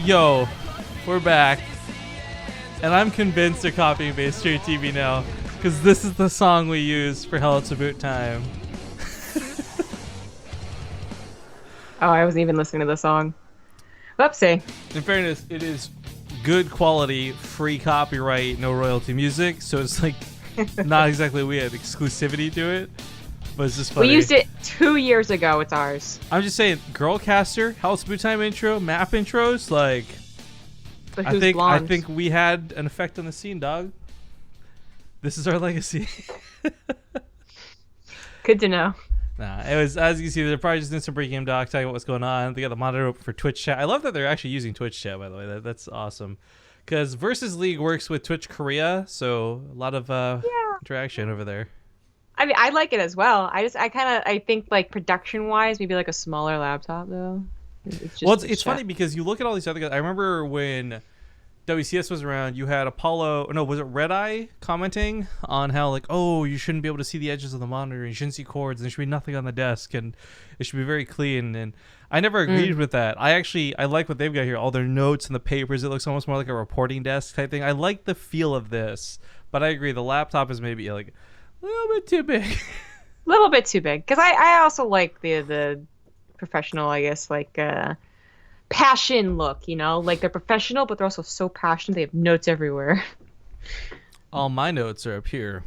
Yo, we're back. And I'm convinced they're copying BaseTradeTV now, because this is the song we use for Hell It's About Time. Oh, I wasn't even listening to the song. Whoopsie. In fairness, it is good quality, free copyright, no royalty music, so it's like not exactly we had exclusivity to it, but it's just funny. We used it 2 years ago. It's ours. I'm just saying, Girlcaster, Hell It's About Time intro, map intros, like... But I who's think blonde? I think we had an effect on the scene, dog. This is our legacy. Good to know. Nah, it was, as you can see, they're probably just doing some pre-game doc, talking about what's going on. They got the monitor open for Twitch chat. I love that they're actually using Twitch chat, by the way. That's awesome. Because Versus League works with Twitch Korea, so a lot of interaction over there. I mean, I like it as well. I think like production wise, maybe like a smaller laptop though. It's funny because you look at all these other guys. I remember when WCS was around, you had Apollo, no, was it Red Eye commenting on how like, oh, you shouldn't be able to see the edges of the monitor, you shouldn't see cords, and there should be nothing on the desk, and it should be very clean. And I never agreed with that. I like what they've got here, all their notes and the papers. It looks almost more like a reporting desk type thing. I like the feel of this, but I agree, the laptop is maybe like a little bit too big. A little bit too big, because I also like the professional, I guess, like passion look, you know, like they're professional, but they're also so passionate. They have notes everywhere. All my notes are up here.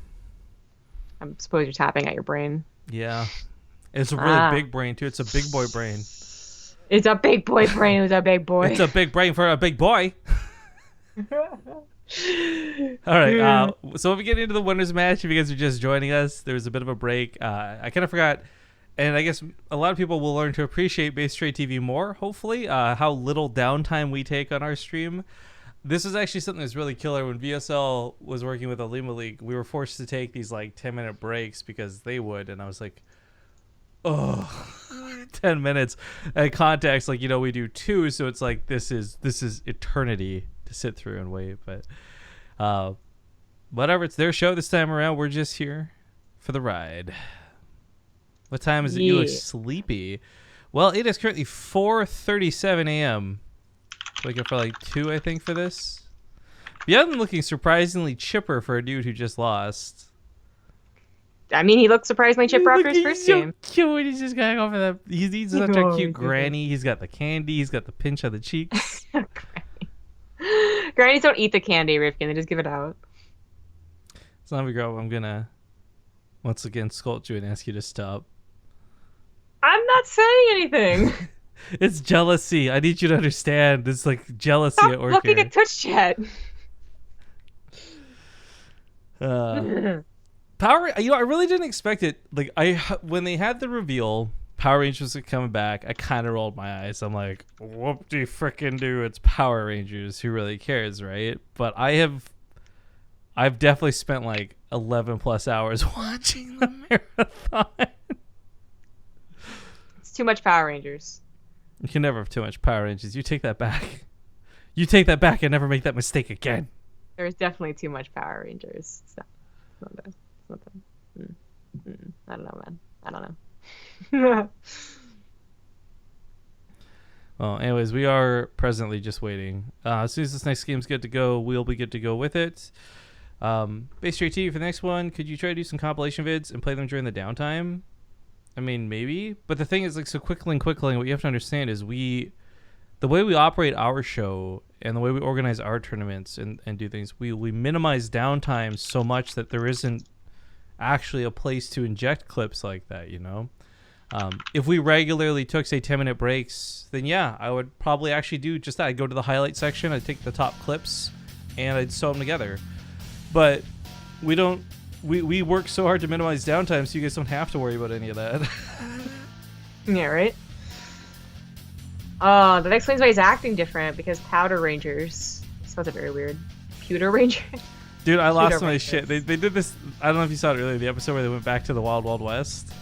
I suppose you're tapping at your brain. Yeah, it's a really big brain too. It's a big boy brain. It's a big boy brain. It's a big boy. It's a big brain for a big boy. All right, so if we get into the winners match, if you guys are just joining us, there was a bit of a break. I kind of forgot, and I guess a lot of people will learn to appreciate BaseTradeTV more, hopefully, how little downtime we take on our stream. This is actually something that's really killer. When VSL was working with the Lima League, we were forced to take these like 10-minute breaks because they would, and I was like, oh, 10 minutes. And context, like, you know, we do 2, so it's like this is eternity to sit through and wait. But whatever, it's their show this time around. We're just here for the ride. What time is it? You look sleepy. Well, it is currently 4:37 a.m. Waking up for like 2, I think, for this. Beyond looking surprisingly chipper for a dude who just lost. I mean, he looked surprisingly chipper after his first game. Cute. He's just going off of that. He's such a cute granny. He's got the candy. He's got the pinch on the cheeks. Grannies don't eat the candy, Rifkin. They just give it out. Zombie girl, I'm gonna once again scold you and ask you to stop. I'm not saying anything. It's jealousy. I need you to understand. There's like jealousy Stop at work looking here. at Twitch chat. Power. You know, I really didn't expect it. Like when they had the reveal, Power Rangers were coming back. I kind of rolled my eyes. I'm like, whoop-de frickin' do. It's Power Rangers. Who really cares, right? But I've definitely spent like 11 plus hours watching the marathon. It's too much Power Rangers. You can never have too much Power Rangers. You take that back. You take that back and never make that mistake again. There's definitely too much Power Rangers. It's not bad. It's not bad. I don't know, man. I don't know. Well, anyways, we are presently just waiting. As soon as this next game's good to go, we'll be good to go with it. BaseTradeTV for the next one. Could you try to do some compilation vids and play them during the downtime? I mean, maybe. But the thing is, like, so quickling, what you have to understand is the way we operate our show and the way we organize our tournaments and do things, we minimize downtime so much that there isn't actually a place to inject clips like that, you know? If we regularly took, say, 10-minute breaks, then yeah, I would probably actually do just that. I'd go to the highlight section, I'd take the top clips, and I'd sew them together. But we don't. We work so hard to minimize downtime, so you guys don't have to worry about any of that. Yeah, right? Oh, that explains why he's acting different, because Powder Rangers. Sounds very weird. Pewter Rangers? Dude, I lost my shit. They did this. I don't know if you saw it earlier, the episode where they went back to the Wild Wild West.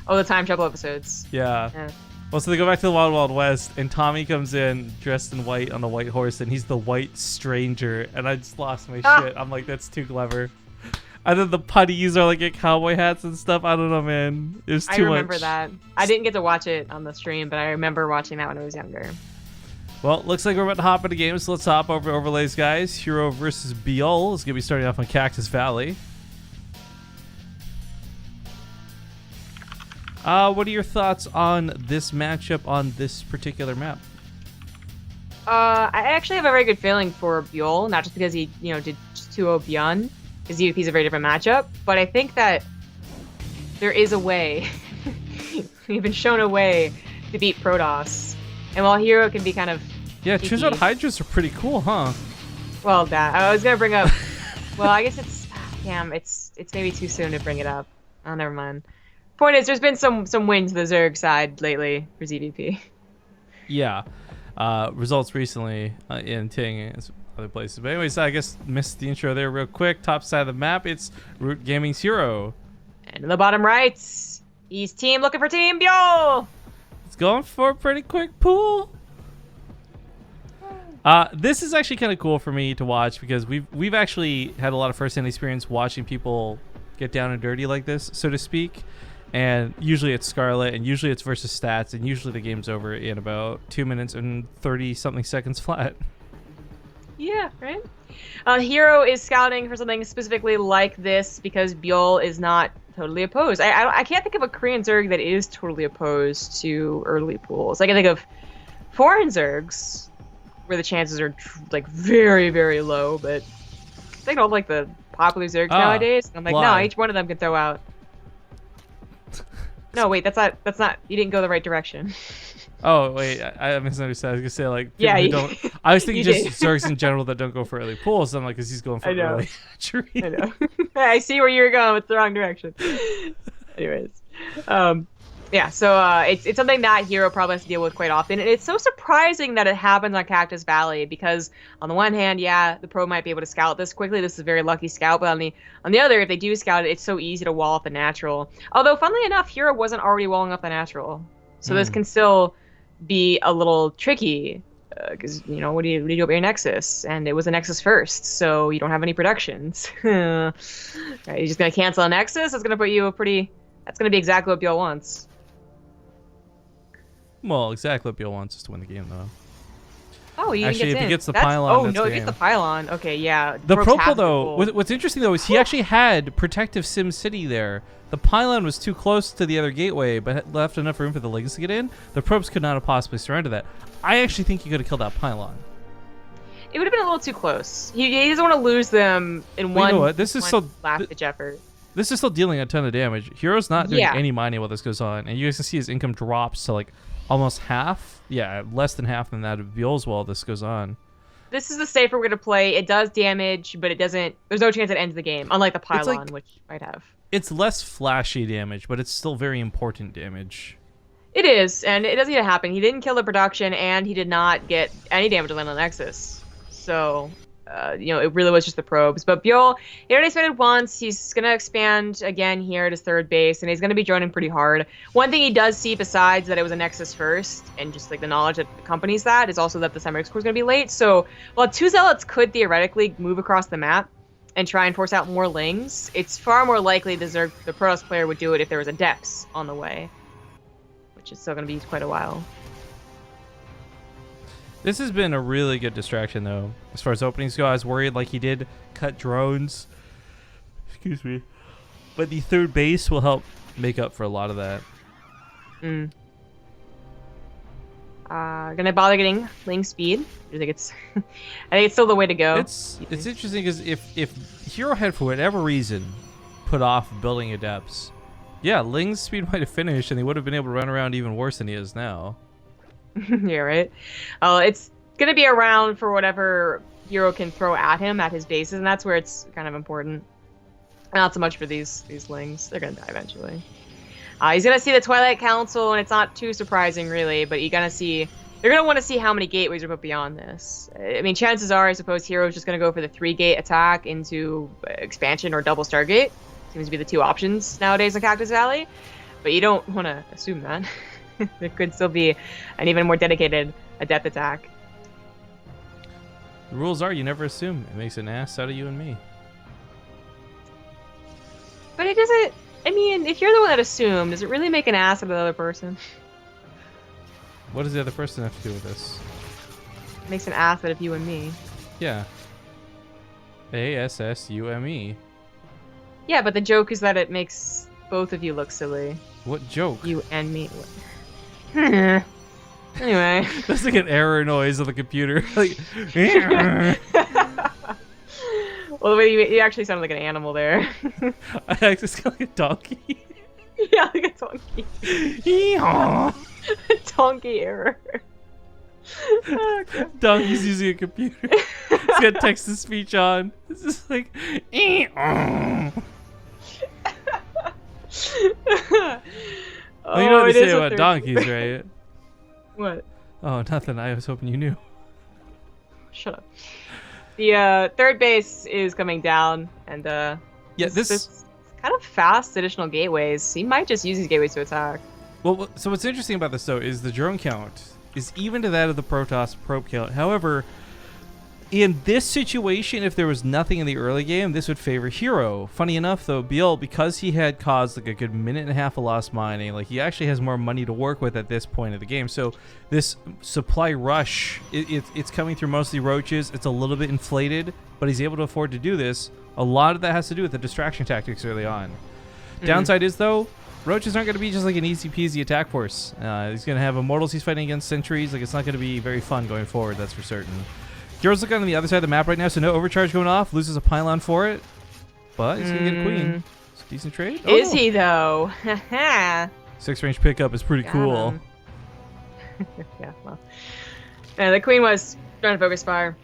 Oh, the time travel episodes. Yeah. Well, so they go back to the Wild Wild West, and Tommy comes in dressed in white on the white horse, and he's the white stranger, and I just lost my shit. I'm like, that's too clever. And then the putties are like at cowboy hats and stuff. I don't know, man. It was too much. I remember that. I didn't get to watch it on the stream, but I remember watching that when I was younger. Well, looks like we're about to hop into games, so let's hop over to overlays, guys. herO versus ByuL is going to be starting off on Cactus Valley. What are your thoughts on this matchup on this particular map? I actually have a very good feeling for ByuL, not just because he, did 2-0 ByuN, because he's a very different matchup, but I think that there is a way. We've been shown a way to beat Protoss. And while herO can be kind of Choose out Hydras are pretty cool, huh? Well, I was gonna bring up. Well, I guess it's maybe too soon to bring it up. Oh, never mind. Point is, there's been some wins to the Zerg side lately for ZVP. Yeah, results recently in Ting and other places. But anyways, I guess missed the intro there real quick. Top side of the map, it's Root Gaming's herO. And in the bottom right, East team looking for Team ByuL. It's going for a pretty quick pool. This is actually kind of cool for me to watch because we've actually had a lot of first-hand experience watching people get down and dirty like this, so to speak. And usually it's Scarlet, and usually it's versus stats, and usually the game's over in about 2 minutes and 30-something seconds flat. Yeah, right? herO is scouting for something specifically like this because ByuL is not totally opposed. I can't think of a Korean Zerg that is totally opposed to early pools. I can think of foreign Zergs where the chances are like very, very low, but I think all like the popular Zergs nowadays. I'm like, no, each one of them can throw out. No, wait, that's not. You didn't go the right direction. Oh wait, I misunderstood. I was gonna say like yeah. I was thinking just Zergs in general that don't go for early pools. I'm like, because he's going for early. I know. I see where you were going. It's the wrong direction. Anyways, yeah. So it's something that herO probably has to deal with quite often, and it's so surprising that it happens on Cactus Valley because on the one hand, yeah, the pro might be able to scout this quickly. This is a very lucky scout, but on the other, if they do scout it, it's so easy to wall off the natural. Although, funnily enough, herO wasn't already walling off the natural, so this can still be a little tricky because what do you do about your Nexus? And it was a Nexus first, so you don't have any productions. Right, you're just gonna cancel a Nexus. That's gonna put you that's gonna be exactly what ByuL wants. Well, exactly what ByuL wants is to win the game, though. Oh, he actually, gets if in. he gets the pylon, oh that's no, the he game. gets the pylon. Okay, yeah. The Propel, though, what's interesting though is he actually had protective Sim City there. The pylon was too close to the other gateway, but left enough room for the Lings to get in. The probes could not have possibly surrendered that. I actually think he could have killed that pylon. It would have been a little too close. He doesn't want to lose them in one. You know what? This is so last-ditch effort. This is still dealing a ton of damage. herO's not doing any mining while this goes on, and you guys can see his income drops to like almost half. Yeah, less than half than that of ByuL's while this goes on. This is the safer way to play. It does damage, but it doesn't. There's no chance it ends the game, unlike the pylon, which might have. It's less flashy damage, but it's still very important damage. It is, and it doesn't need to happen. He didn't kill the production, and he did not get any damage to land on Nexus. So, it really was just the probes. But ByuL, he already expanded once. He's going to expand again here at his third base, and he's going to be droning pretty hard. One thing he does see, besides that it was a Nexus first, and just like the knowledge that accompanies that, is also that the Semrix core is going to be late. So, while two Zealots could theoretically move across the map and try and force out more Lings, it's far more likely the Protoss player would do it if there was a Depths on the way, which is still going to be quite a while. This has been a really good distraction, though, as far as openings go. I was worried, like, he did cut drones. Excuse me. But the third base will help make up for a lot of that. Gonna bother getting Ling speed. I think it's still the way to go. It's interesting because if herO had, for whatever reason, put off building Adepts, yeah, Ling's speed might have finished, and he would have been able to run around even worse than he is now. Yeah, right. It's gonna be around for whatever herO can throw at him at his bases, and that's where it's kind of important. Not so much for these Lings. They're gonna die eventually. He's gonna see the Twilight Council, and it's not too surprising, really. But they're gonna want to see how many gateways are put beyond this. I mean, chances are, I suppose herO's just gonna go for the 3-gate attack into expansion or double Stargate. Seems to be the two options nowadays in Cactus Valley. But you don't want to assume that. There could still be an even more dedicated Adept attack. The rules are you never assume. It makes an ass out of you and me. But it doesn't. I mean, if you're the one that assumed, does it really make an ass of the other person? What does the other person have to do with this? makes an ass out of you and me. Yeah. ASSUME. Yeah, but the joke is that it makes both of you look silly. What joke? You and me. Anyway. That's like an error noise on the computer. Like, well, the way you actually sounded like an animal there. I actually sound like a donkey. Yeah, like a donkey. Yeehaw. Donkey error. Oh, Donkey's using a computer. It's got text to speech on. It's just like. Well, you know what they say about donkeys, right? What? Oh, nothing. I was hoping you knew. Shut up. The third base is coming down, and yeah, this kind of fast additional gateways. He might just use these gateways to attack. Well, so what's interesting about this though is the drone count is even to that of the Protoss probe count. However, in this situation, if there was nothing in the early game, this would favor herO. Funny enough, though, ByuL, because he had caused like a good minute and a half of lost mining, like he actually has more money to work with at this point of the game. So this supply rush, it's coming through mostly roaches. It's a little bit inflated, but he's able to afford to do this. A lot of that has to do with the distraction tactics early on. Downside is, though, roaches aren't going to be just like an easy peasy attack force. He's going to have immortals he's fighting against, sentries. Like, it's not going to be very fun going forward, that's for certain. hero's looking on the other side of the map right now, so no overcharge going off. Loses a pylon for it, but he's going to get a queen. It's a decent trade. Oh, is he, though? 6-range pickup is pretty cool. Yeah, well. The queen was trying to focus fire.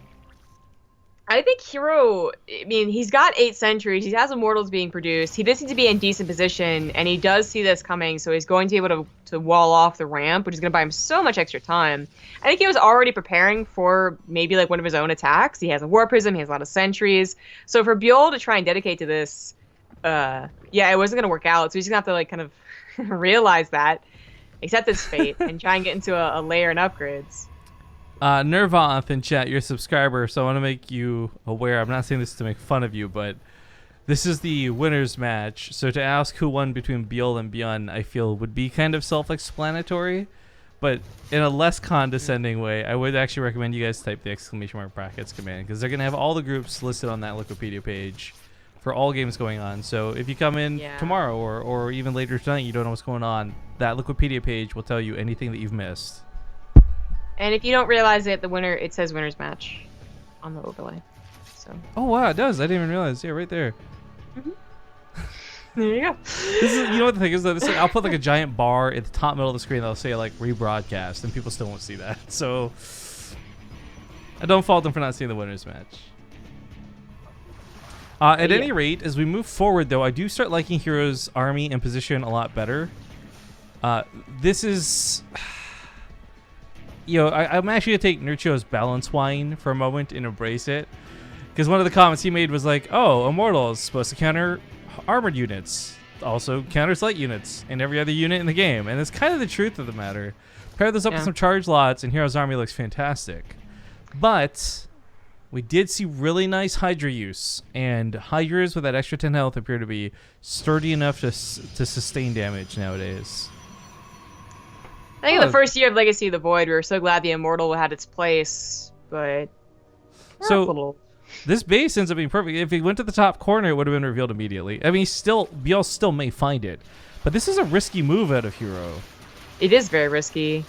I think herO, I mean, he's got 8 sentries. He has immortals being produced. He does seem to be in decent position, and he does see this coming, so he's going to be able to wall off the ramp, which is going to buy him so much extra time. I think he was already preparing for maybe like one of his own attacks. He has a War Prism. He has a lot of sentries. So for ByuL to try and dedicate to this, yeah, it wasn't going to work out. So he's going to have to like kind of realize that, accept his fate, and try and get into a layer and upgrades. Nervoth in chat, you're a subscriber, so I want to make you aware. I'm not saying this to make fun of you, but this is the winners match. So to ask who won between ByuL and ByuN, I feel would be kind of self-explanatory, but in a less condescending way, I would actually recommend you guys type the ! brackets command, because they're going to have all the groups listed on that Wikipedia page for all games going on. So if you come in tomorrow or even later tonight, you don't know what's going on, that Wikipedia page will tell you anything that you've missed. And if you don't realize it, the winner, it says winners match on the overlay. So. Oh wow, it does. I didn't even realize. Yeah, right there. There you go. This is, you know what the thing is though? This, I'll put like a giant bar at the top middle of the screen that'll say like rebroadcast, and people still won't see that. So I don't fault them for not seeing the winners match. At any rate, as we move forward though, I do start liking herO's army and position a lot better. This is. I'm actually going to take Nurcho's balance wine for a moment and embrace it. Because one of the comments he made was like, oh, Immortals supposed to counter armored units. Also counters light units and every other unit in the game. And it's kind of the truth of the matter. Pair this up with some charge lots and herO's army looks fantastic. But we did see really nice Hydra use. And Hydras with that extra 10 health appear to be sturdy enough to sustain damage nowadays. I think in the first year of Legacy of the Void, we were so glad the Immortal had its place, but so this base ends up being perfect. If he went to the top corner, it would have been revealed immediately. I mean, ByuL still may find it, but this is a risky move out of herO. It is very risky.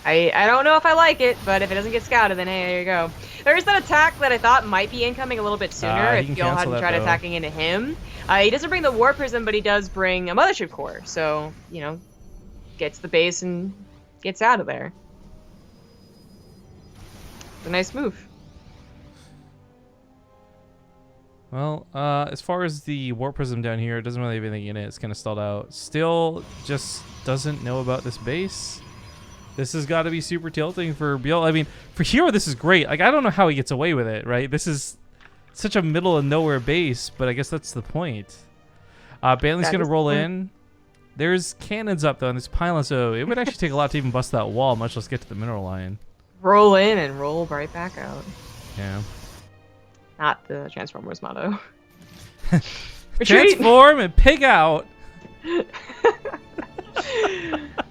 I don't know if I like it, but if it doesn't get scouted, then hey, there you go. There's that attack that I thought might be incoming a little bit sooner if ByuL hadn't tried attacking into him. He doesn't bring the War Prism, but he does bring a Mothership Core, so, you know, gets the base and gets out of there. It's a nice move. Well, as far as the War Prism down here, it doesn't really have anything in it. It's kind of stalled out. Still just doesn't know about this base. This has got to be super tilting for ByuL. I mean, for herO, this is great. Like, I don't know how he gets away with it, right? This is such a middle of nowhere base, but I guess that's the point. Bailey's going to roll in. There's cannons up, though, and there's pylons, so it would actually take a lot to even bust that wall, much less get to the mineral line. Roll in and roll right back out. Yeah. Not the Transformers motto. Transform and pig out!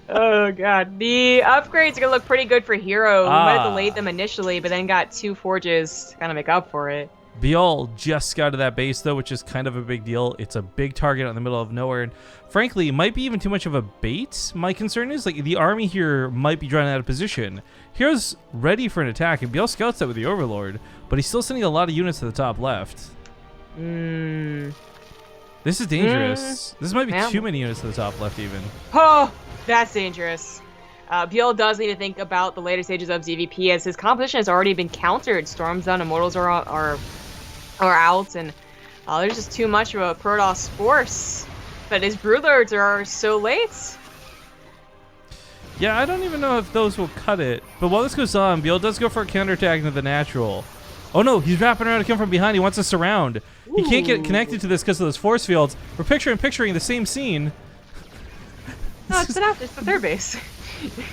Oh god, the upgrades are gonna look pretty good for herO. We might have Ah. delayed them initially, but then got 2 forges to kind of make up for it. ByuL just scouted that base, though, which is kind of a big deal. It's a big target in the middle of nowhere, and frankly, it might be even too much of a bait. My concern is, like, the army here might be drawn out of position. hero's ready for an attack, and ByuL scouts that with the Overlord, but he's still sending a lot of units to the top left. This is dangerous. This might be too many units to the top left, even. Oh, that's dangerous. ByuL does need to think about the later stages of ZVP, as his composition has already been countered. Storm's done, Immortals are out, and there's just too much of a Protoss force. But his Broodlords are so late. Yeah, I don't even know if those will cut it. But while this goes on, ByuL does go for a counterattack into the natural. Oh no, he's wrapping around to come from behind. He wants to surround. He can't get connected to this because of those force fields. We're picturing the same scene. No, it's the third base.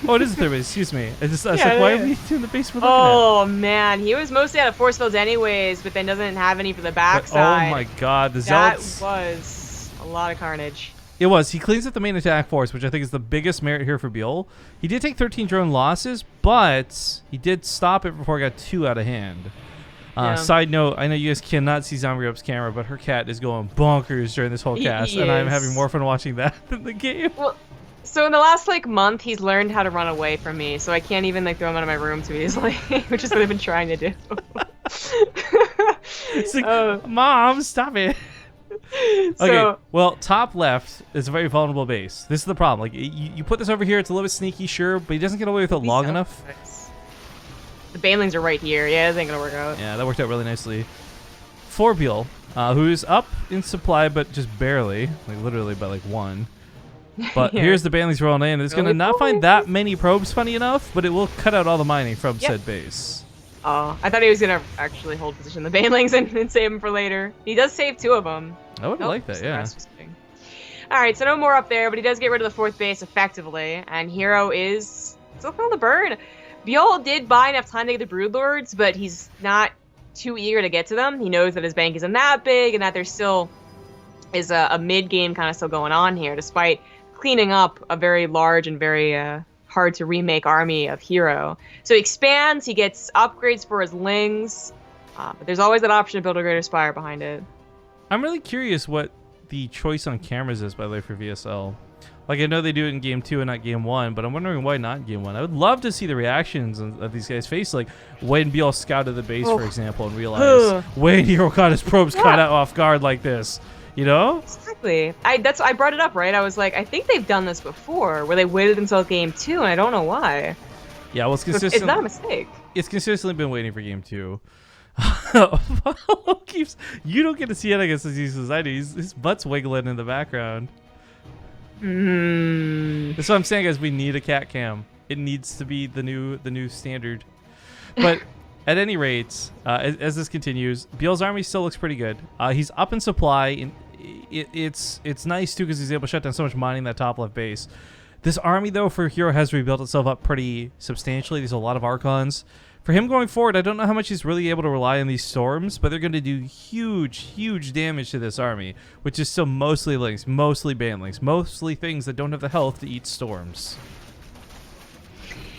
Oh, it is the third base. Excuse me. I was like, why are we doing the base we're looking at? Oh man, he was mostly out of force fields anyways, but then doesn't have any for the backside. Oh my god, the Zealots. That was a lot of carnage. It was. He cleans up the main attack force, which I think is the biggest merit here for ByuL. He did take 13 drone losses, but he did stop it before it got too out of hand. Side note, I know you guys cannot see Zombie Up's camera, but her cat is going bonkers during this whole cast, and I'm having more fun watching that than the game. Well, so in the last month, he's learned how to run away from me, so I can't even throw him out of my room too easily, which is what I've been trying to do. It's like, Mom, stop it. Okay, well, top left is a very vulnerable base. This is the problem. Like, you put this over here, it's a little bit sneaky, sure, but he doesn't get away with it long enough. The Banelings are right here. Yeah, this ain't gonna work out. Yeah, that worked out really nicely. For ByuL, who's up in supply, but just barely. Like, literally by, 1. But here's the Banelings rolling in. It's going to not find that many probes, funny enough, but it will cut out all the mining from said base. Oh, I thought he was going to actually hold position the Banelings and save him for later. He does save 2 of them. I would like that, yeah. Alright, so no more up there, but he does get rid of the 4th base effectively, and herO is still feeling the burn. ByuL did buy enough time to get the Broodlords, but he's not too eager to get to them. He knows that his bank isn't that big, and that there still is a mid-game kind of still going on here, despite cleaning up a very large and very hard to remake army of herO. So he expands, he gets upgrades for his Lings, but there's always that option to build a greater spire behind it. I'm really curious what the choice on cameras is, by the way, for VSL. Like, I know they do it in Game 2 and not Game 1, but I'm wondering why not in Game 1. I would love to see the reactions of these guys' face, like when ByuL scouted the base, for example, and realized when herO caught his probes caught out off guard like this. You know? Exactly. I brought it up, right? I was like, I think they've done this before, where they waited until Game 2, and I don't know why. Yeah, well, it's consistent. It's not a mistake. It's consistently been waiting for Game 2. You don't get to see it, I guess, as easy as I do. His butt's wiggling in the background. That's what I'm saying, guys. We need a cat cam. It needs to be the new standard. But at any rate, as this continues, ByuL's army still looks pretty good. He's up in supply, and it's nice too because he's able to shut down so much mining in that top left base. This army, though, for herO has rebuilt itself up pretty substantially. There's a lot of Archons. For him going forward, I don't know how much he's really able to rely on these storms, but they're going to do huge damage to this army, which is still mostly Lings, mostly Banelings, mostly things that don't have the health to eat storms.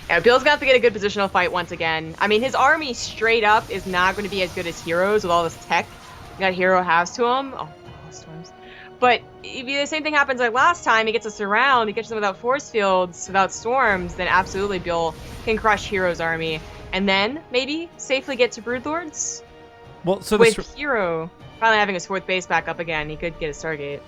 Yeah, ByuL's got to get a good positional fight once again. I mean, his army straight up is not going to be as good as herO's with all this tech that herO has to him. Oh, storms. But if the same thing happens like last time, he gets us around, he gets them without force fields, without storms, then absolutely ByuL can crush herO's army. And then maybe safely get to Broodlords. Well, so with herO finally having his 4th base back up again, he could get his Stargate.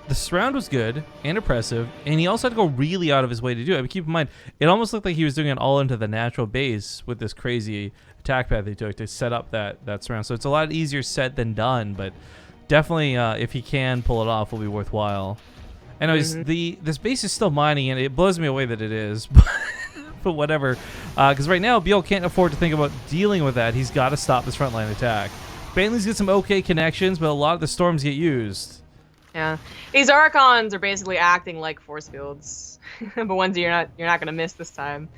The surround was good and impressive, and he also had to go really out of his way to do it. But keep in mind, it almost looked like he was doing it all into the natural base with this crazy attack path he took to set up that surround. So it's a lot easier said than done, but definitely if he can pull it off, will be worthwhile. Anyways, this base is still mining, and it blows me away that it is. But whatever, because right now ByuL can't afford to think about dealing with that. He's got to stop this frontline attack. Banelings get some okay connections, but a lot of the storms get used. Yeah, these Archons are basically acting like force fields, but ones you're not gonna miss this time.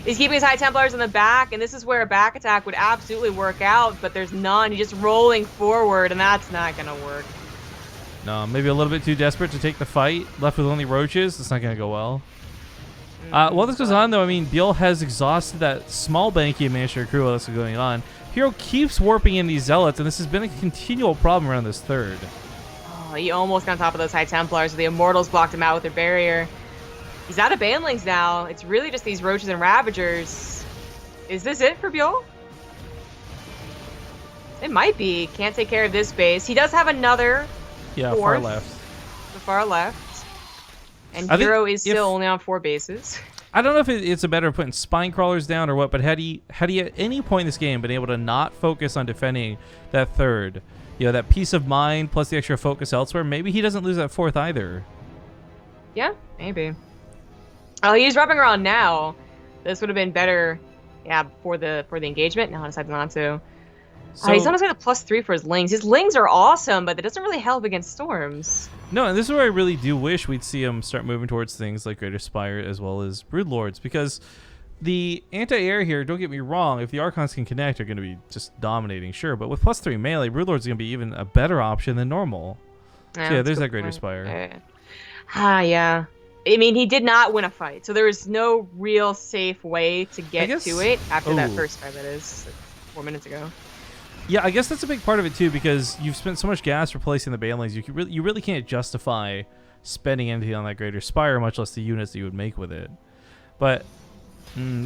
He's keeping his High Templars in the back, and this is where a back attack would absolutely work out, but there's none. He's just rolling forward, and that's not gonna work. No, maybe a little bit too desperate to take the fight. Left with only roaches, it's not gonna go well. While this goes on, though, I mean, ByuL has exhausted that small bank he managed to accrue while this is going on. herO keeps warping in these Zealots, and this has been a continual problem around this third. Oh, he almost got on top of those High Templars. The Immortals blocked him out with their barrier. He's out of Banelings now. It's really just these Roaches and Ravagers. Is this it for ByuL? It might be. Can't take care of this base. He does have another Far left. The far left. And herO is still only on 4 bases. I don't know if it's a matter of putting spine crawlers down or what, but had he at any point in this game been able to not focus on defending that third, that peace of mind plus the extra focus elsewhere, maybe he doesn't lose that fourth either. Yeah, maybe. Oh, he's rubbing around now. This would have been better, for the engagement. No, I decided not to. So, he's almost got a +3 for his Lings. His Lings are awesome, but that doesn't really help against Storms. No, and this is where I really do wish we'd see him start moving towards things like Greater Spire as well as Broodlords, because the anti-air here, don't get me wrong, if the Archons can connect, are going to be just dominating, sure, but with +3 melee, Broodlords are going to be even a better option than normal. So there's that Greater Spire. Yeah. I mean, he did not win a fight, so there was no real safe way to get to it after that first fight, that is, 4 minutes ago. Yeah, I guess that's a big part of it too, because you've spent so much gas replacing the Banelings, you really can't justify spending anything on that Greater Spire, much less the units that you would make with it. But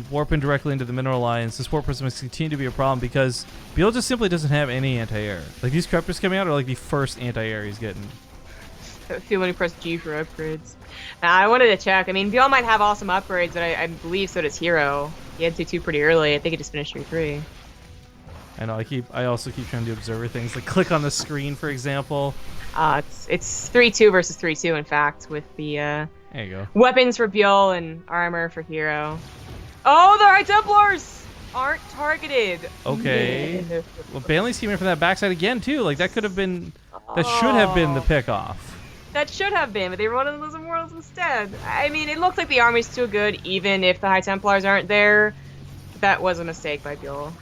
warping directly into the Mineral Lines, this warp prism is continue to be a problem because ByuL just simply doesn't have any anti-air. Like, these Corruptors coming out are like the first anti-air he's getting. I feel when he pressed G for upgrades. I wanted to check. I mean, ByuL might have awesome upgrades, but I believe so does herO. He had 2 pretty early. I think he just finished 3-3. I know. I also keep trying to do observer things, like click on the screen, for example. It's 3-2 versus 3-2, in fact, with the there you go. Weapons for ByuL and armor for herO. Oh, the High Templars aren't targeted. Okay. Well, Banelings came in from that backside again too. Like, that could have been, that should have been the pick off. That should have been, but they were one of those Immortals instead. I mean, it looks like the army's too good, even if the High Templars aren't there. That was a mistake by ByuL.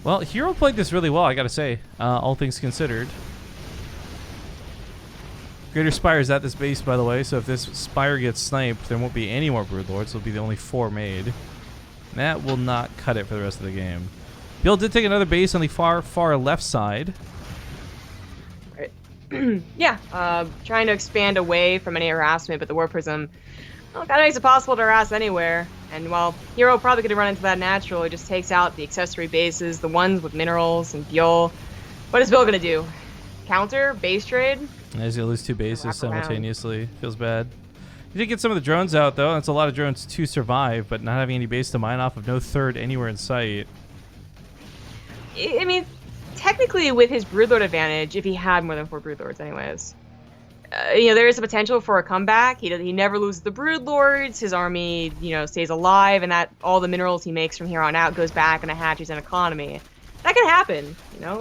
Well, herO played this really well, I gotta say, all things considered. Greater Spire is at this base, by the way, so if this Spire gets sniped, there won't be any more Broodlords. There'll be the only 4 made. That will not cut it for the rest of the game. ByuL did take another base on the far left side. Right. Trying to expand away from any harassment, but the Warp Prism kind of makes it possible to harass anywhere. And while herO probably could have run into that natural, he just takes out the accessory bases, the ones with minerals and ByuL. What is ByuL going to do? Counter? Base trade? He's going to lose 2 bases simultaneously. Feels bad. He did get some of the drones out, though. That's a lot of drones to survive, but not having any base to mine off of, no third anywhere in sight. I mean, technically with his Broodlord advantage, if he had more than 4 Broodlords anyways. There is a potential for a comeback. He never loses the Broodlords. His army, stays alive, and that all the minerals he makes from here on out goes back into hatches and economy. That can happen,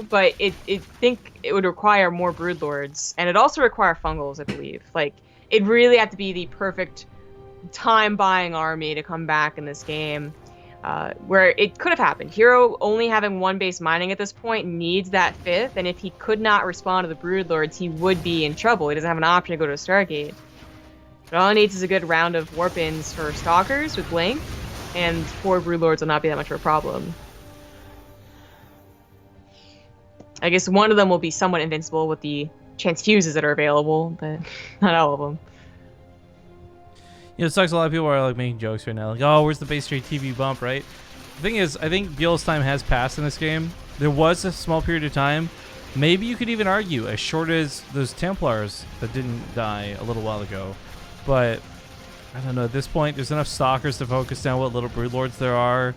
but I think it would require more Broodlords, and it also require Fungals, I believe. Like, it really had to be the perfect time-buying army to come back in this game. Where it could have happened. herO only having 1 base mining at this point needs that 5th, and if he could not respond to the Broodlords, he would be in trouble. He doesn't have an option to go to a Stargate. But all he needs is a good round of warp-ins for Stalkers with Blink, and 4 Broodlords will not be that much of a problem. I guess one of them will be somewhat invincible with the chance fuses that are available, but not all of them. It sucks. A lot of people are like making jokes right now, like, "Oh, where's the BaseTradeTV bump?" Right? The thing is, I think ByuL's time has passed in this game. There was a small period of time, maybe you could even argue as short as those Templars that didn't die a little while ago. But I don't know. At this point, there's enough Stalkers to focus down what little Broodlords there are.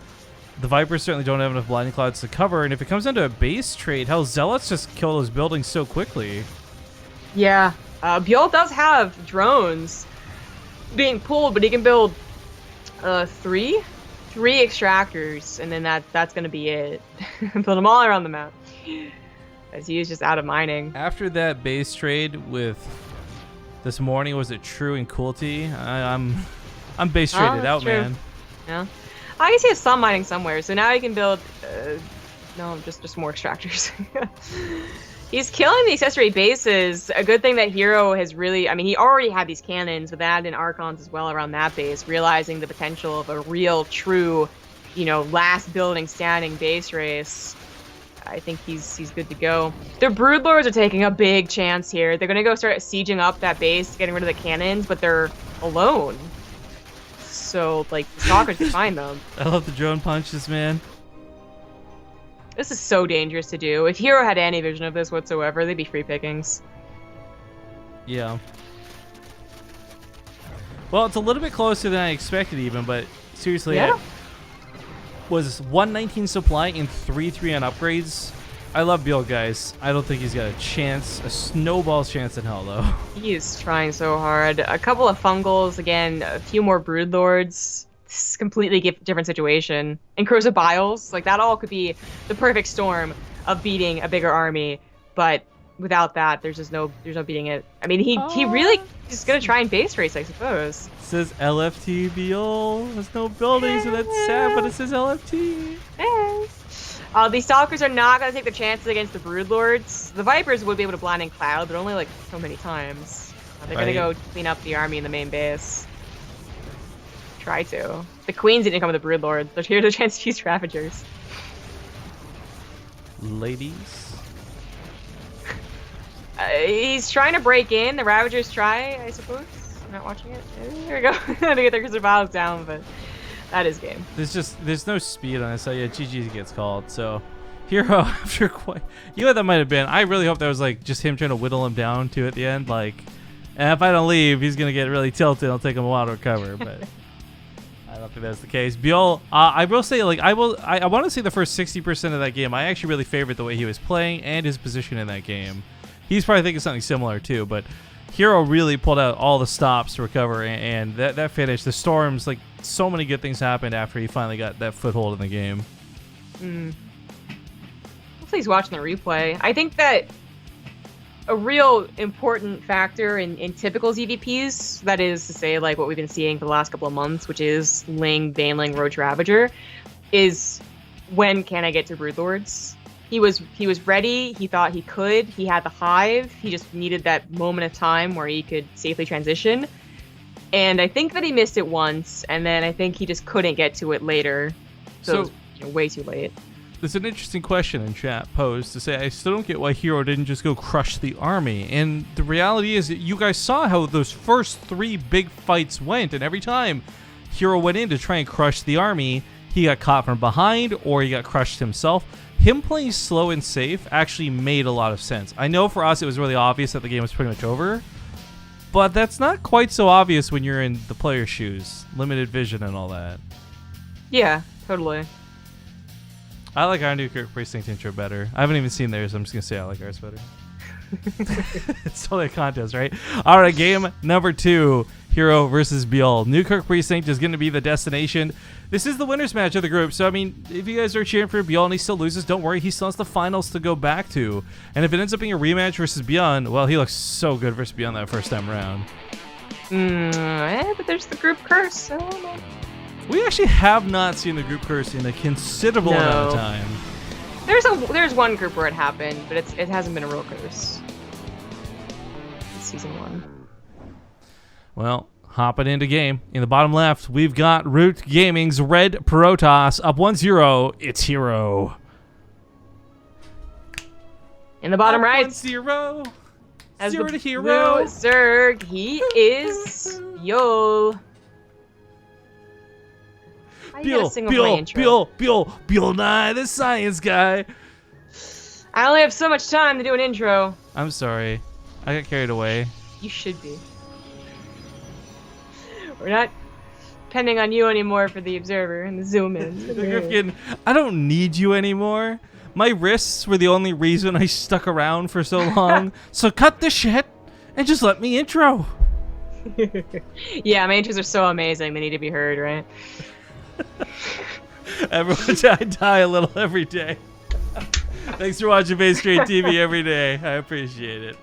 The Vipers certainly don't have enough Blinding Clouds to cover, and if it comes down to a base trade, hell, Zealots just kill those buildings so quickly. Yeah, ByuL does have drones being pulled, but he can build 3 extractors, and then that's gonna be it. Build them all around the map, as he is just out of mining. After that base trade with this morning, was it True and Coolty? I'm base traded out, true. man. Yeah, I guess he has some mining somewhere, so now he can build no, just more extractors. He's killing the accessory bases. A good thing that herO has really, I mean, he already had these cannons, but that and Archons as well around that base, realizing the potential of a real, true, you know, last building standing base race. I think he's good to go. Their Broodlords are taking a big chance here. They're going to go start sieging up that base, getting rid of the cannons, but they're alone. So, like, the Stalkers can find them. I love the drone punches, man. This is so dangerous to do. If herO had any vision of this whatsoever, they'd be free pickings. Yeah. Well, it's a little bit closer than I expected even, but seriously, Yeah. was 119 supply and 3-3 on upgrades. I love ByuL, guys. I don't think he's got a chance, a snowball's chance in hell, though. He is trying so hard. A couple of fungals, again, a few more Broodlords. This is a completely different situation. And Corsair ByuLs, like that all could be the perfect storm of beating a bigger army, but without that, there's no beating it. I mean, he really is gonna try and base race, I suppose. It says LFT ByuL. There's no buildings, so that's sad, but it says LFT. These Stalkers are not gonna take the chances against the Broodlords. The Vipers would be able to blind and cloud, but only like so many times. They're gonna go clean up the army in the main base. Try to. The Queens didn't come with the Broodlord. Here's a chance to use Ravagers. Ladies. He's trying to break in. The Ravagers try, I suppose. I'm not watching it. Here we go. To get their survivals down, but that is game. There's no speed on it, so yeah, GG gets called. So herO, after quite, you know what that might have been. I really hope that was like just him trying to whittle him down to at the end, like, and if I don't leave, he's gonna get really tilted. It'll take him a while to recover, but I don't think that's the case. ByuL, I will say, like, I want to say the first 60% of that game, I actually really favored the way he was playing and his position in that game. He's probably thinking something similar too, but herO really pulled out all the stops to recover, and that finish, the storms, like, so many good things happened after he finally got that foothold in the game. Hopefully he's watching the replay. I think that a real important factor in typical ZVPs, that is to say, like what we've been seeing for the last couple of months, which is Ling, Baneling, Roach Ravager, is when can I get to Broodlords? He was ready. He thought he could. He had the hive. He just needed that moment of time where he could safely transition. And I think that he missed it once, and then I think he just couldn't get to it later. So it was, way too late. There's an interesting question in chat posed to say, I still don't get why herO didn't just go crush the army. And the reality is that you guys saw how those first 3 big fights went, and every time herO went in to try and crush the army, he got caught from behind or he got crushed himself. Him playing slow and safe actually made a lot of sense. I know for us it was really obvious that the game was pretty much over, but that's not quite so obvious when you're in the player's shoes. Limited vision and all that. Yeah, totally. I like our Newkirk Precinct intro better. I haven't even seen theirs, so I'm just going to say I like ours better. It's totally a contest, right? All right, game number 2, herO versus ByuL. Newkirk Precinct is going to be the destination. This is the winner's match of the group, so I mean, if you guys are cheering for ByuL and he still loses, don't worry, he still has the finals to go back to. And if it ends up being a rematch versus Beyond, well, he looks so good versus Beyond that first time around. But there's the group curse, so I don't know. We actually have not seen the group curse in a considerable amount of time. There's one group where it happened, but it hasn't been a real curse. It's season 1. Well, hopping into game. In the bottom left, we've got Root Gaming's Red Protoss up 1-0. It's herO. In the bottom up right, 1-0. as 0 the to herO. blue Zerg, he is ByuL. ByuL Nye, the science guy. I only have so much time to do an intro. I'm sorry. I got carried away. You should be. We're not depending on you anymore for the observer and the zoom in. The Griffin, I don't need you anymore. My wrists were the only reason I stuck around for so long. So cut the shit and just let me intro. Yeah, my intros are so amazing. They need to be heard, right? Everyone, I die a little every day. Thanks for watching BaseTradeTV every day. I appreciate it.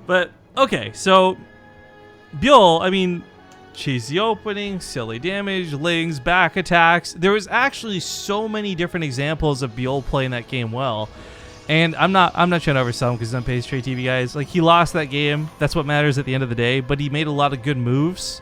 But, okay, so ByuL, I mean, cheesy opening, silly damage, lings, back attacks. There was actually so many different examples of ByuL playing that game well. And I'm not trying to oversell him because he's on BaseTradeTV, guys. Like, he lost that game. That's what matters at the end of the day. But he made a lot of good moves.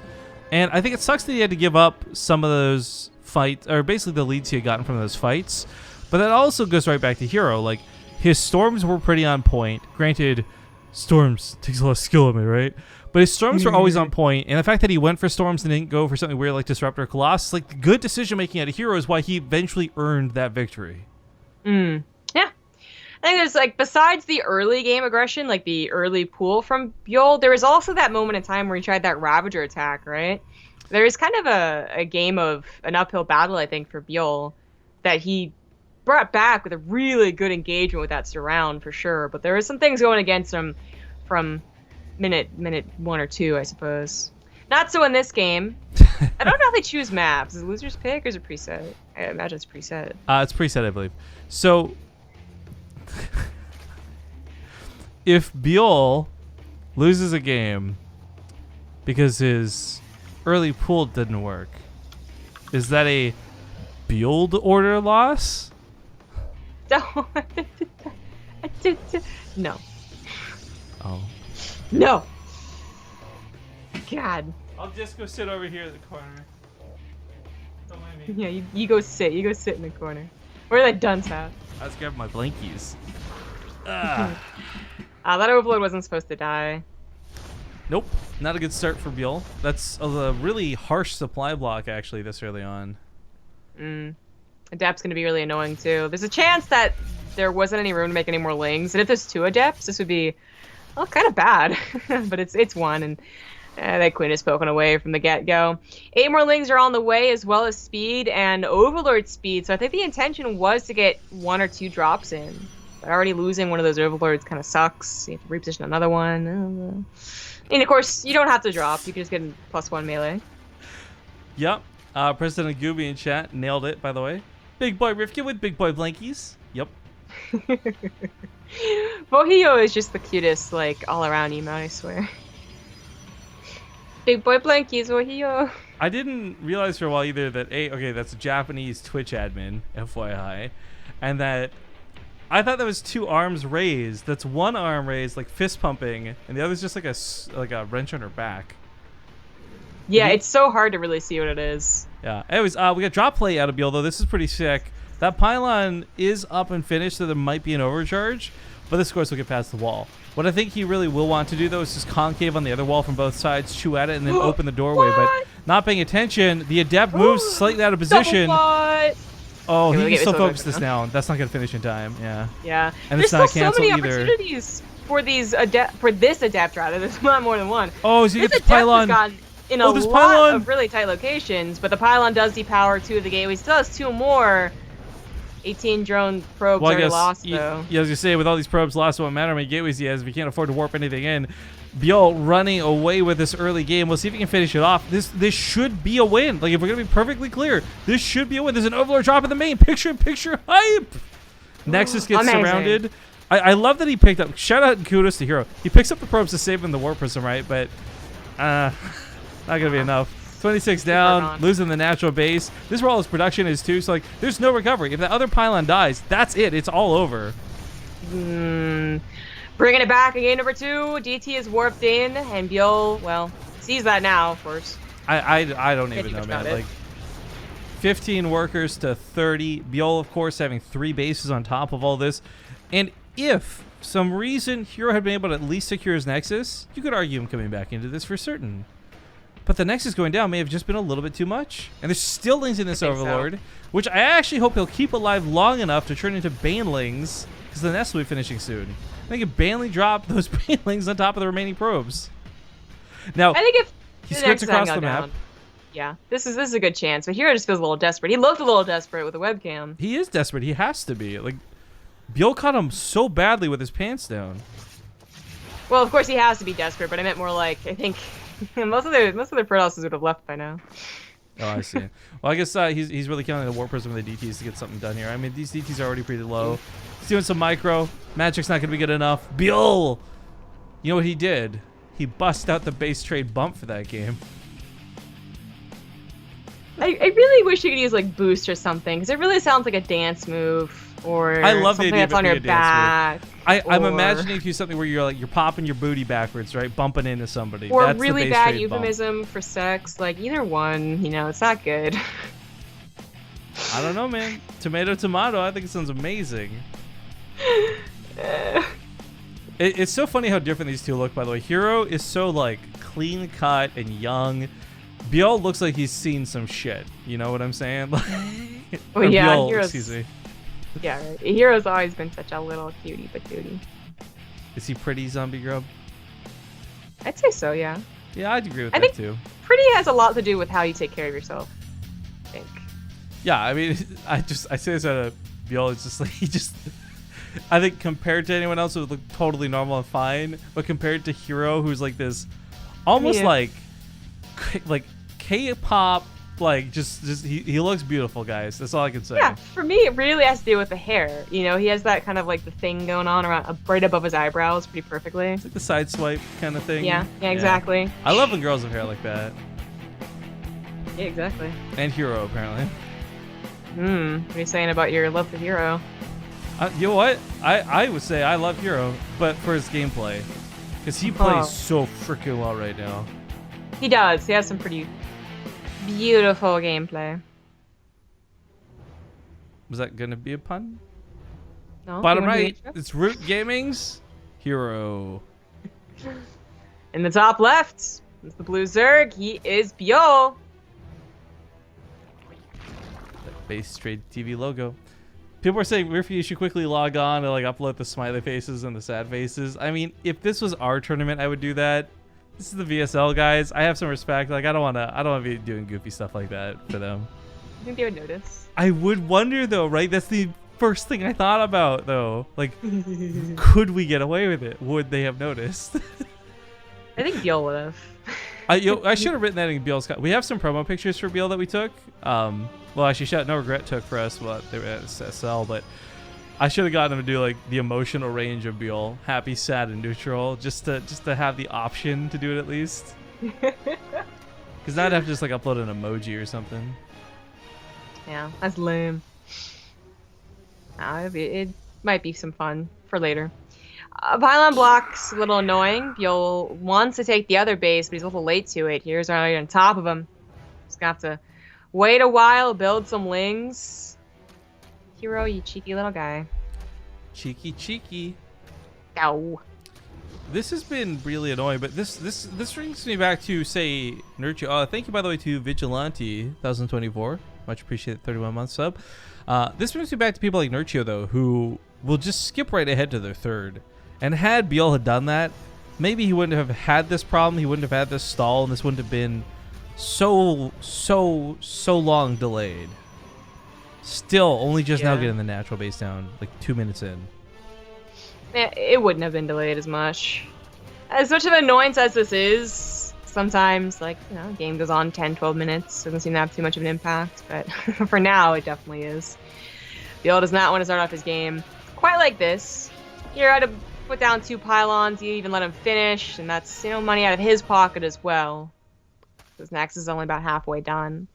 And I think it sucks that he had to give up some of those fights, or basically the leads he had gotten from those fights. But that also goes right back to herO. Like, his storms were pretty on point. Granted, storms takes a lot of skill in me, right? But his storms were always on point. And the fact that he went for storms and didn't go for something weird like Disruptor or Colossus, like, the good decision-making out of herO is why he eventually earned that victory. Yeah. I think there's, like, besides the early game aggression, like the early pool from ByuL, there was also that moment in time where he tried that Ravager attack, right? There is kind of a game of an uphill battle, I think, for ByuL that he brought back with a really good engagement with that surround, for sure. But there were some things going against him from minute 1 or 2, I suppose. Not so in this game. I don't know how they choose maps. Is it loser's pick or is it preset? I imagine it's preset. It's preset, I believe. So, if ByuL loses a game because his early pool didn't work, is that a build order loss? No. Oh. No. God. I'll just go sit over here in the corner. Don't mind me. Yeah, you go sit. You go sit in the corner. Where are that dunce at? I was grabbing my blankies. That overload wasn't supposed to die. Nope. Not a good start for ByuL. That's a really harsh supply block, actually, this early on. Adept's going to be really annoying, too. There's a chance that there wasn't any room to make any more lings. And if there's 2 Adepts, this would be, well, kind of bad. But it's 1, and that Queen is spoken away from the get-go. 8 more lings are on the way, as well as speed and Overlord speed. So I think the intention was to get 1 or 2 drops in. But already losing one of those Overlords kind of sucks. You have to reposition another one. And, of course, you don't have to drop. You can just get a +1 melee. Yep. President Gooby in chat nailed it, by the way. Big boy Rifkin with big boy blankies. Yep. Vojillo is just the cutest, like, all-around emote, I swear. Big boy blankies, Vojillo. I didn't realize for a while either that, okay, that's a Japanese Twitch admin, FYI. And that I thought that was 2 arms raised. That's 1 arm raised, like fist pumping, and the other's just like a wrench on her back. Yeah, it's so hard to really see what it is. Yeah. Anyways, we got drop play out of ByuL, though. This is pretty sick. That pylon is up and finished, so there might be an overcharge, but this, of course, will get past the wall. What I think he really will want to do, though, is just concave on the other wall from both sides, chew at it, and then open the doorway. But not paying attention, the Adept moves slightly out of position. Oh, he can still focus this now. That's not going to finish in time. Yeah. Yeah. And there's it's not still so many either. opportunities for this Adept, rather. There's not more than one. Oh, so you this get the pylon. Has gotten in a lot of really tight locations, but the pylon does depower 2 of the gateways. Still has 2 more. 18 drone probes already lost, though. Yeah, as you say, with all these probes lost, it won't matter how many gateways he has if he can't afford to warp anything in. ByuL running away with this early game. We'll see if he can finish it off. This should be a win. Like, if we're going to be perfectly clear, this should be a win. There's an Overlord drop in the main. Picture hype. Nexus gets surrounded. I love that he picked up. Shout out and kudos to herO. He picks up the probes to save him the warp prism, right? But not going to be enough. 26 down, losing the natural base. This is where all his production is, too. So, like, there's no recovery. If the other pylon dies, that's it. It's all over. Bringing it back again, number 2. DT is warped in, and ByuL, well, sees that now, of course. I don't even know, man. Like, 15 workers to 30. ByuL, of course, having 3 bases on top of all this. And if some reason herO had been able to at least secure his Nexus, you could argue him coming back into this for certain. But the Nexus going down may have just been a little bit too much. And there's still lings in this Overlord, which I actually hope he'll keep alive long enough to turn into Banelings, because the nest will be finishing soon. I think if Banelings drop those Banelings on top of the remaining probes. Now, I think if he skirts across the map. Yeah, this is a good chance. But herO just feels a little desperate. He looked a little desperate with the webcam. He is desperate. He has to be. Like, ByuL caught him so badly with his pants down. Well, of course he has to be desperate, but I meant more like, I think most of their Protosses would have left by now. Oh, I see. Well, I guess he's really counting the Warp Prism with the DTs to get something done here. I mean, these DTs are already pretty low. He's doing some micro. Magic's not going to be good enough. ByuL! You know what he did? He bust out the base trade bump for that game. I really wish you could use, like, boost or something, because it really sounds like a dance move. or I love the something idea of that's on it your being a dance back. I'm or- imagining you something where you're popping your booty backwards, right? Bumping into somebody. Or That's the really base bad trade bump. euphemism for sex. Like, either one, it's not good. I don't know, man. Tomato, tomato. I think it sounds amazing. It's so funny how different these two look, by the way. herO is so, like, clean cut and young. ByuL looks like he's seen some shit. You know what I'm saying? Well, yeah, ByuL, hero's- excuse me. Yeah, right. herO's always been such a little cutie patootie. Is he pretty, Zombie Grub? I'd say so, yeah. Yeah, I'd agree with I that, think- too. Pretty has a lot to do with how you take care of yourself, I think. Yeah, I mean, I say this out of ByuL. It's just like I think compared to anyone else, it would look totally normal and fine. But compared to herO, who's like this, almost like K-pop, like just he looks beautiful, guys. That's all I can say. Yeah, for me, it really has to do with the hair. He has that kind of like the thing going on around right above his eyebrows pretty perfectly. It's like the side swipe kind of thing. Yeah, exactly. I love when girls have hair like that. Yeah, exactly. And herO, apparently. What are you saying about your love for herO? You know what? I would say I love herO, but for his gameplay. Because he plays so freaking well right now. He does. He has some pretty beautiful gameplay. Was that going to be a pun? No? Bottom You want to right, do the it's Root Gaming's herO. intro? In the top left, it's the blue Zerg. He is ByuL. That BaseTradeTV logo. People are saying, Murphy, you should quickly log on and like upload the smiley faces and the sad faces. I mean, if this was our tournament, I would do that. This is the VSL guys. I have some respect. Like, I don't want to be doing goofy stuff like that for them. You think they would notice? I would wonder though, right? That's the first thing I thought about though. Like, could we get away with it? Would they have noticed? I think ByuL would have. I should have written that in ByuL's. We have some promo pictures for ByuL that we took. Well, actually, Shout No Regret took for us. Well, they were at SL, but I should have gotten him to do like the emotional range of ByuL, happy, sad, and neutral, just to have the option to do it at least. Because now I'd have to just like upload an emoji or something. Yeah, that's lame. It might be some fun for later. Pylon block's a little annoying. ByuL wants to take the other base, but he's a little late to it. Here's already on top of him. Just gonna have to wait a while, build some lings. herO, you cheeky little guy. Cheeky. Ow. This has been really annoying, but this brings me back to say Nurture. Thank you by the way to Vigilante 1024. Much appreciated, 31-month sub. This brings me back to people like Nurture though, who will just skip right ahead to their third. And had ByuL had done that, maybe he wouldn't have had this problem. He wouldn't have had this stall, and this wouldn't have been so long delayed. Still, only just now getting the natural base down, like 2 minutes in. Yeah, it wouldn't have been delayed as much. As much of an annoyance as this is, sometimes, like, game goes on 10, 12 minutes. Doesn't seem to have too much of an impact, but for now, it definitely is. ByuL does not want to start off his game quite like this. Here, I had to put down 2 pylons. You even let him finish, and that's, money out of his pocket as well. This next is only about halfway done.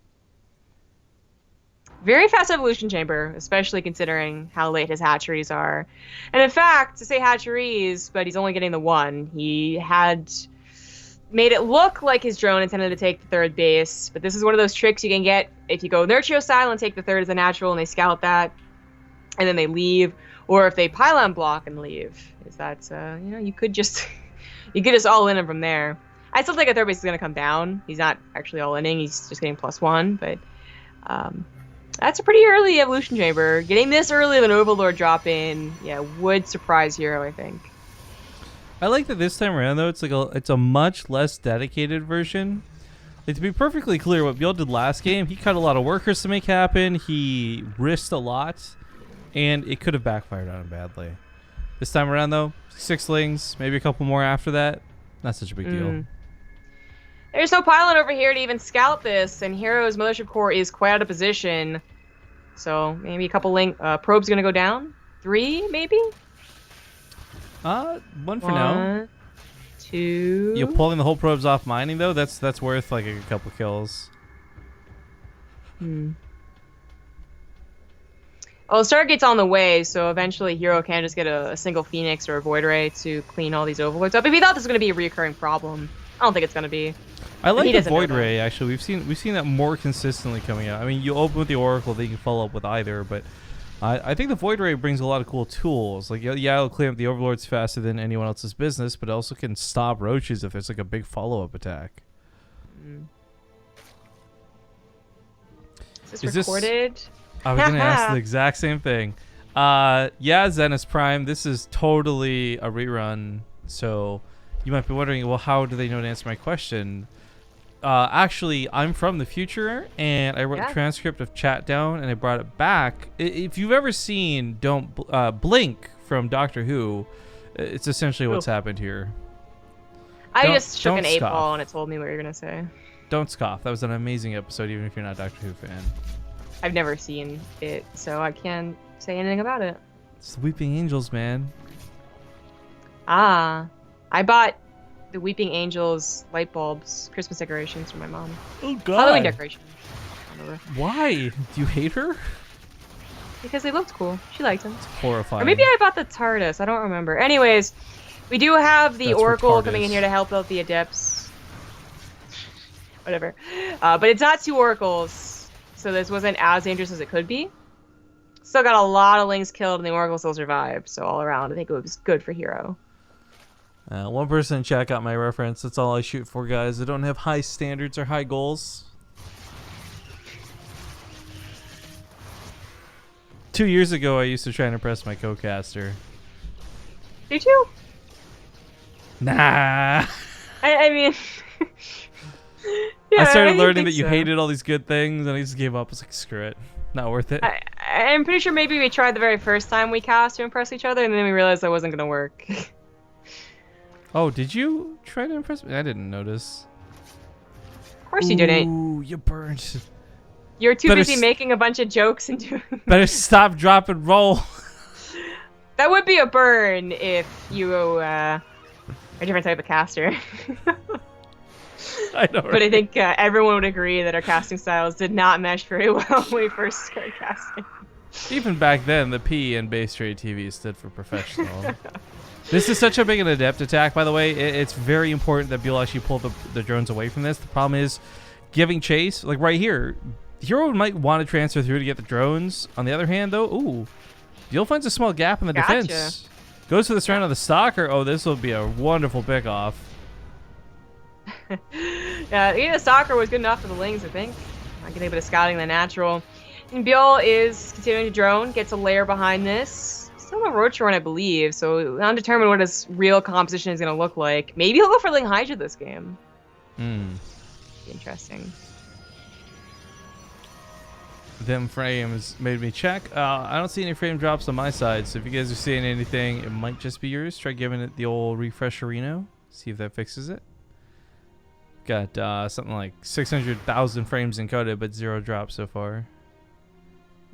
Very fast evolution chamber, especially considering how late his hatcheries are. And in fact, to say hatcheries, but he's only getting the 1. He had made it look like his drone intended to take the third base, but this is one of those tricks you can get if you go Nurture style and take the third as a natural and they scout that, and then they leave, or if they pylon block and leave. Is that, you could just all in him from there. I still think a third base is going to come down. He's not actually all inning. He's just getting +1, but that's a pretty early evolution chamber. Getting this early of an Overlord drop in, would surprise herO, I think. I like that this time around though. It's a much less dedicated version. Like, to be perfectly clear, what ByuL did last game, he cut a lot of workers to make happen. He risked a lot, and it could have backfired on him badly. This time around though, 6 lings, maybe a couple more after that. Not such a big deal. There's no pylon over here to even scout this, and herO's Mothership Core is quite out of position. So maybe a couple probes gonna go down. 3, maybe? 1 for now. 1, 2. You're pulling the whole probes off mining though. That's worth like a couple kills. Well, Stargate's on the way, so eventually herO can just get a single Phoenix or a Void Ray to clean all these Overlords up. If he thought this was going to be a recurring problem, I don't think it's going to be. I like the Void Ray, actually. We've seen that more consistently coming out. I mean, you open with the Oracle, then you can follow up with either, but I think the Void Ray brings a lot of cool tools. Like, yeah, it'll clear up the Overlords faster than anyone else's business, but it also can stop roaches if there's like a big follow-up attack. Is this recorded? I was going to ask the exact same thing. Yeah, Zenith Prime, this is totally a rerun, so you might be wondering, well, how do they know to answer my question? Actually, I'm from the future, and I wrote a transcript of chat down, and I brought it back. If you've ever seen Don't Blink from Doctor Who, it's essentially what's happened here. I just shook an 8-ball, and it told me what you're going to say. Don't scoff. That was an amazing episode, even if you're not a Doctor Who fan. I've never seen it, so I can't say anything about it. It's the Weeping Angels, man. Ah, I bought the Weeping Angels light bulbs, Christmas decorations for my mom. Oh, God. Halloween decorations. Why? Do you hate her? Because they looked cool. She liked them. It's horrifying. Or maybe I bought the TARDIS. I don't remember. Anyways, we do have the Oracle coming in here to help out the Adepts. Whatever. But it's not 2 Oracles, so this wasn't as dangerous as it could be. Still got a lot of Lings killed, and the Oracle still survived. So all around, I think it was good for herO. One person in chat got my reference. That's all I shoot for, guys. I don't have high standards or high goals. 2 years ago, I used to try and impress my co-caster. Did you? Nah. I mean... yeah, I started learning that you hated all these good things, and I just gave up. I was like, screw it. Not worth it. I'm pretty sure maybe we tried the very first time we cast to impress each other, and then we realized that wasn't going to work. Oh, did you try to impress me? I didn't notice. Of course you didn't. Ooh, you burned. You're too busy making a bunch of jokes and doing... Better stop, drop, and roll. That would be a burn if you were a different type of caster. I know, but I think everyone would agree that our casting styles did not mesh very well when we first started casting. Even back then, the P in BaseTradeTV stood for professional. This is such a big an adept attack, by the way. It's very important that ByuL actually pull the drones away from this. The problem is giving chase, like right here, herO might want to transfer through to get the drones. On the other hand, though, ooh, ByuL finds a small gap in the defense. Goes for the surround of the Stalker. Oh, this will be a wonderful pick-off. Yeah, the Stalker was good enough for the Lings, I think. I get a bit of scouting the natural. And ByuL is continuing to drone, gets a layer behind this. Still a Roach run, I believe, so undetermined what his real composition is going to look like. Maybe he'll go for Ling Hydra this game. Interesting. Them frames made me check. I don't see any frame drops on my side, so if you guys are seeing anything, it might just be yours. Try giving it the old refresh Reno. See if that fixes it. Got something like 600,000 frames encoded, but 0 drops so far.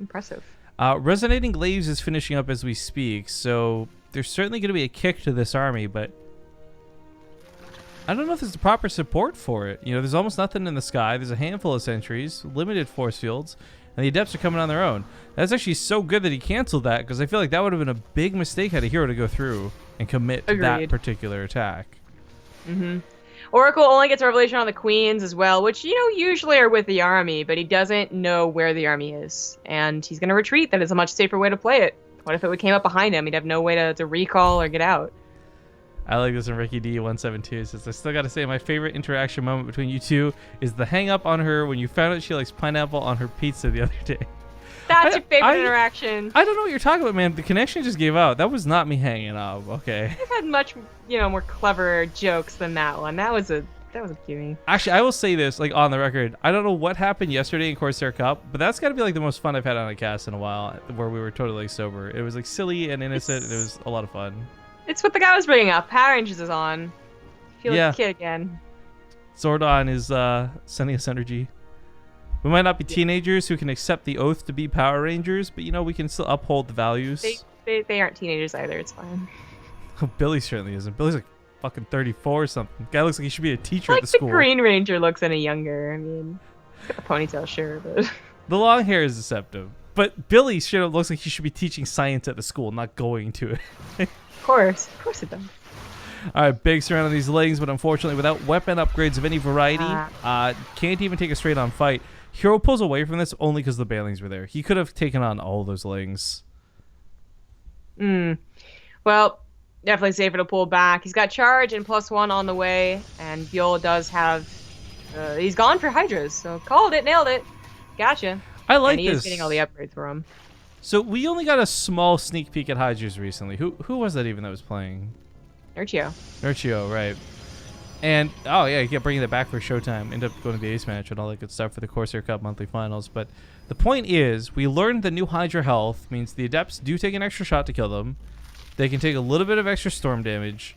Impressive. Resonating Glaives is finishing up as we speak, so there's certainly going to be a kick to this army, but I don't know if there's the proper support for it. You know, there's almost nothing in the sky. There's a handful of sentries, limited force fields, and the Adepts are coming on their own. That's actually so good that he canceled that, because I feel like that would have been a big mistake had a herO to go through and commit to that particular attack. Oracle only gets Revelation on the Queens as well, which, you know, usually are with the army, but he doesn't know where the army is. And he's going to retreat. That is a much safer way to play it. What if it came up behind him? He'd have no way to recall or get out. I like this in Ricky D172. Says, I still got to say, my favorite interaction moment between you two is the hang up on her when you found out she likes pineapple on her pizza the other day. That's your favorite interaction. I don't know what you're talking about, man. The connection just gave out. That was not me hanging up. Okay. I've had much, you know, more clever jokes than that one. That was a cutie. Actually, I will say this, like on the record. I don't know what happened yesterday in Corsair Cup, but that's got to be like the most fun I've had on a cast in a while, where we were totally sober. It was like silly and innocent, and it was a lot of fun. It's what the guy was bringing up. Power Rangers is on. Feel like a kid again. Zordon is sending us energy. We might not be teenagers who can accept the oath to be Power Rangers, but, you know, we can still uphold the values. They aren't teenagers either. It's fine. Billy certainly isn't. Billy's like fucking 34 or something. Guy looks like he should be a teacher at the school. The Green Ranger looks any younger. I mean, got the ponytail, sure, but... The long hair is deceptive. But Billy straight up looks like he should be teaching science at the school, not going to it. Of course it does. All right, big surround on these lings, but unfortunately without weapon upgrades of any variety, can't even take a straight-on fight. herO pulls away from this only because the Bailings were there. He could have taken on all those lings. Well, definitely safer to pull back. He's got charge and +1 on the way, and ByuL does have... he's gone for Hydras, so called it, nailed it. Gotcha. I like and he this. is getting all the upgrades for him. So we only got a small sneak peek at Hydras recently. Who was that even that was playing? herO, right. And, oh yeah, you kept bringing that back for Showtime. Ended up going to the Ace match and all that good stuff for the Corsair Cup monthly finals. But the point is, we learned the new Hydra health means the Adepts do take an extra shot to kill them. They can take a little bit of extra storm damage.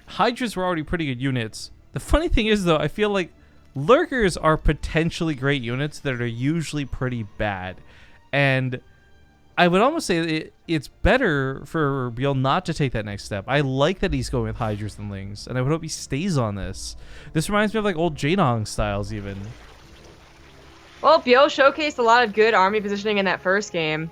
Hydras were already pretty good units. The funny thing is, though, I feel like Lurkers are potentially great units that are usually pretty bad. And I would almost say it's better for ByuL not to take that next step. I like that he's going with Hydras and Lings, and I would hope he stays on this. This reminds me of like old Jaedong styles even. Well, ByuL showcased a lot of good army positioning in that first game.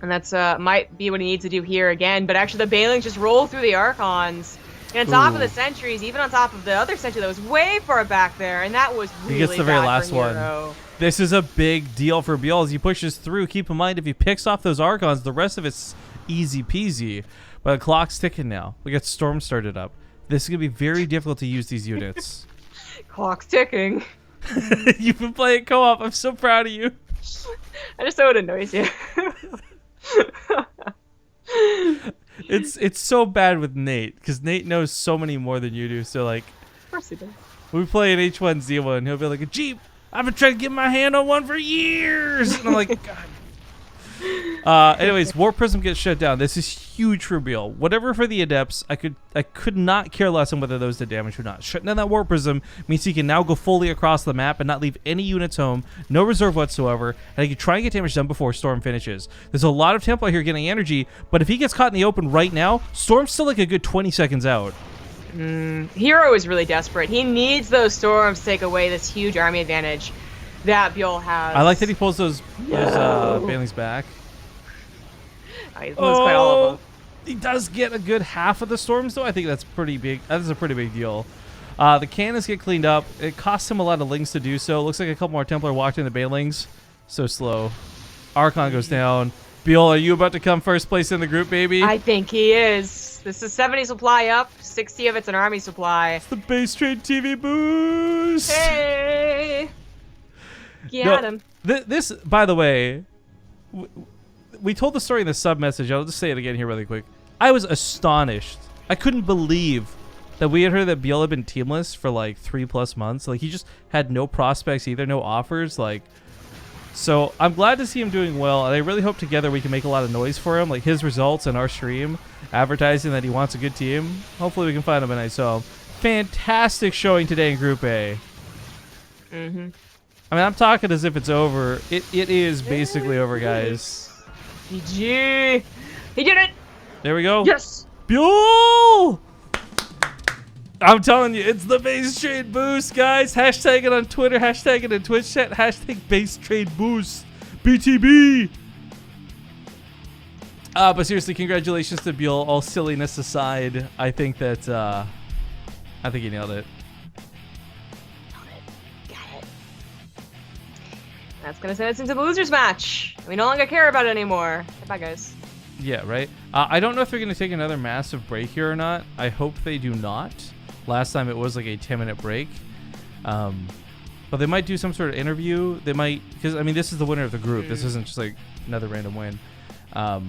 And that's might be what he needs to do here again. But actually the Bailings just roll through the Archons. And on top of the sentries, even on top of the other sentry that was way far back there. And that was really He gets the very bad last for one. herO. This is a big deal for ByuL as he pushes through. Keep in mind, if he picks off those Archons, the rest of it's easy peasy. But the clock's ticking now. We got Storm started up. This is going to be very difficult to use these units. Clock's ticking. You've been playing co-op. I'm so proud of you. I just know it annoys you. It's so bad with Nate because Nate knows so many more than you do. So like, Of course he does. we play an H1Z1, he'll be like, Jeep, I've been trying to get my hand on one for years. And I'm like, God. Anyways, War Prism gets shut down. This is huge for ByuL. Whatever for the Adepts, I could not care less on whether those did damage or not. Shutting down that War Prism means he can now go fully across the map and not leave any units home, no reserve whatsoever, and he can try and get damage done before Storm finishes. There's a lot of Templar here getting energy, but if he gets caught in the open right now, Storm's still like a good 20 seconds out. herO is really desperate. He needs those storms to take away this huge army advantage that ByuL has. I like that he pulls those Bailings back. He loses quite all of them. He does get a good half of the storms, though. I think that's pretty big. That is a pretty big deal. The cannons get cleaned up. It costs him a lot of lings to do so. Looks like a couple more Templar walked in the Bailings. So slow. Archon goes down. ByuL, are you about to come first place in the group, baby? I think he is. This is 70 supply up. 60 of it's an army supply. It's the BaseTradeTV boost. Hey! Get him. This, by the way, we told the story in the sub message. I'll just say it again here really quick. I was astonished. I couldn't believe that we had heard that ByuL had been teamless for like 3+ months. Like he just had no prospects either, no offers. Like, so I'm glad to see him doing well, and I really hope together we can make a lot of noise for him. Like his results and our stream, advertising that he wants a good team. Hopefully we can find him a nice home. Fantastic showing today in Group A. I mean, I'm talking as if it's over. It is basically over, guys. GG. He did it. There we go. Yes. ByuL! I'm telling you, it's the base trade boost, guys. Hashtag it on Twitter, hashtag it in Twitch chat, hashtag base trade boost. BTB. But seriously, congratulations to ByuL. All silliness aside, I think that I think he nailed it. That's going to send us into the losers match. We no longer care about it anymore. Goodbye, guys. Yeah, right? I don't know if they're going to take another massive break here or not. I hope they do not. Last time it was like a 10-minute break. But they might do some sort of interview. They might, because, I mean, this is the winner of the group. This isn't just like another random win. But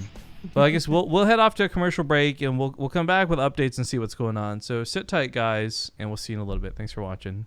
I guess we'll head off to a commercial break, and we'll come back with updates and see what's going on. So sit tight, guys, and we'll see you in a little bit. Thanks for watching.